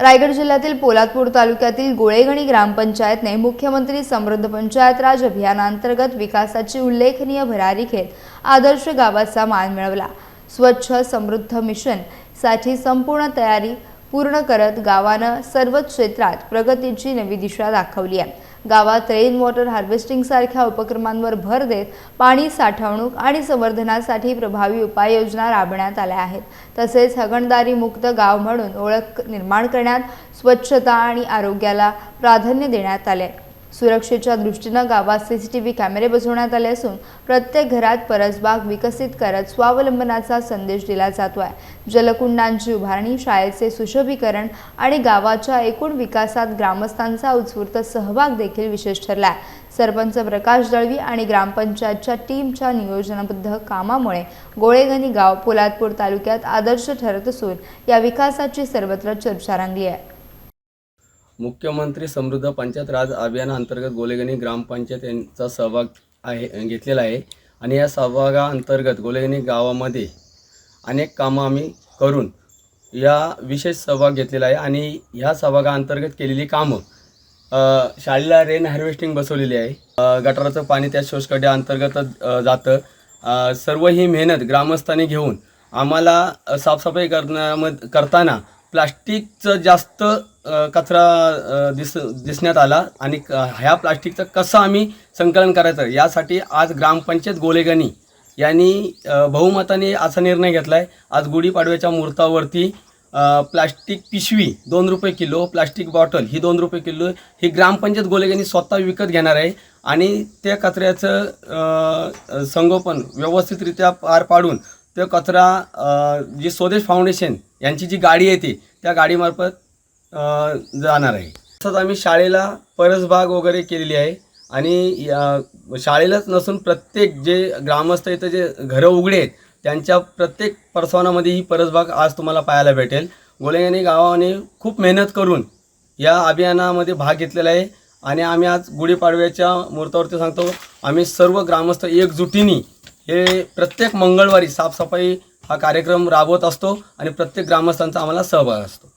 रायगड जिल्ह्यातील पोलादपूर तालुक्यातील गोळेगणी ग्रामपंचायतने मुख्यमंत्री समृद्ध पंचायत राज अभियानांतर्गत विकासाची उल्लेखनीय भरारी घेत आदर्श गावाचा मान मिळवला। स्वच्छ समृद्ध मिशन साठी संपूर्ण तयारी पूर्ण करत गावानं सर्वच क्षेत्रात प्रगतीची नवी दिशा दाखवली आहे। गावात रेन वॉटर हार्वेस्टिंग सारख्या उपक्रमांवर भर देत पाणी साठवणूक आणि संवर्धनासाठी प्रभावी उपाययोजना राबवण्यात आल्या आहेत। तसेच हागणदारी मुक्त गाव म्हणून ओळख निर्माण करण्यात स्वच्छता आणि आरोग्याला प्राधान्य देण्यात आले। सुरक्षेच्या दृष्टीने गावात सीसीटीव्ही कॅमेरे बसवण्यात आले असून प्रत्येक घरात परसबाग विकसित करत स्वावलंबनाचा संदेश दिला जातोय। जलकुंडांची उभारणी, शाळेचे सुशोभीकरण आणि गावाच्या एकूण विकासात ग्रामस्थांचा उत्स्फूर्त सहभाग देखील विशेष ठरला आहे। सरपंच प्रकाश दळवी आणि ग्रामपंचायतच्या टीमच्या नियोजनबद्ध कामामुळे गोळेगणी गाव पोलादपूर तालुक्यात आदर्श ठरत असून या विकासाची सर्वत्र चर्चा रंगली आहे। मुख्यमंत्री समृद्ध पंचायत राज अभियानाअंतर्गत गोळेगणी ग्रामपंचायत यांचा सहभाग घेतलेला आहे आणि या सहभागाअंतर्गत गोळेगणी गावामध्ये अनेक कामं आम्ही करून या विशेष सहभाग घेतलेला आहे आणि ह्या सहभागाअंतर्गत केलेली कामं शाळेला रेन हार्वेस्टिंग बसवलेली आहे। गटाराचं पाणी त्या शोषखड्ड्याअंतर्गत जातं। सर्व ही मेहनत ग्रामस्थांनी घेऊन आम्हाला साफसफाई करताना प्लास्टिकचं जास्त कचरा दिसण्यात आला आणि ह्या प्लास्टिकचं कसं आम्ही संकलन करायचं यासाठी आज ग्रामपंचायत गोळेगणी यांनी बहुमताने असा निर्णय घेतला आहे। आज गुढीपाडव्याच्या मुहूर्तावरती प्लास्टिक पिशवी 2 रुपये किलो, प्लास्टिक बॉटल ही 2 रुपये किलो ही ग्रामपंचायत गोळेगणी स्वतः विकत घेणार आहे आणि त्या कचऱ्याचं संगोपन व्यवस्थितरित्या पार पाडून तो कचरा जी स्वदेश फाउंडेशन यांची जी गाडी येते त्या गाडीमार्फत जाणार आहे। तसंच आम्ही शाळेला परसबाग वगैरे केलेली आहे आणि शाळेलाच नसून प्रत्येक जे ग्रामस्थ इथं जे घरं उघडे आहेत त्यांच्या प्रत्येक परसवानामध्ये ही परसबाग आज तुम्हाला पाहायला भेटेल। गोळेगणी गावाने खूप मेहनत करून या अभियानामध्ये भाग घेतलेला आहे आणि आम्ही आज गुढीपाडव्याच्या मुहूर्तावरती सांगतो, आम्ही सर्व ग्रामस्थ एकजुटीने हे प्रत्येक मंगळवारी साफसफाई हा कार्यक्रम राबवत असतो आणि प्रत्येक ग्रामस्थांचा आम्हाला सहभाग असतो।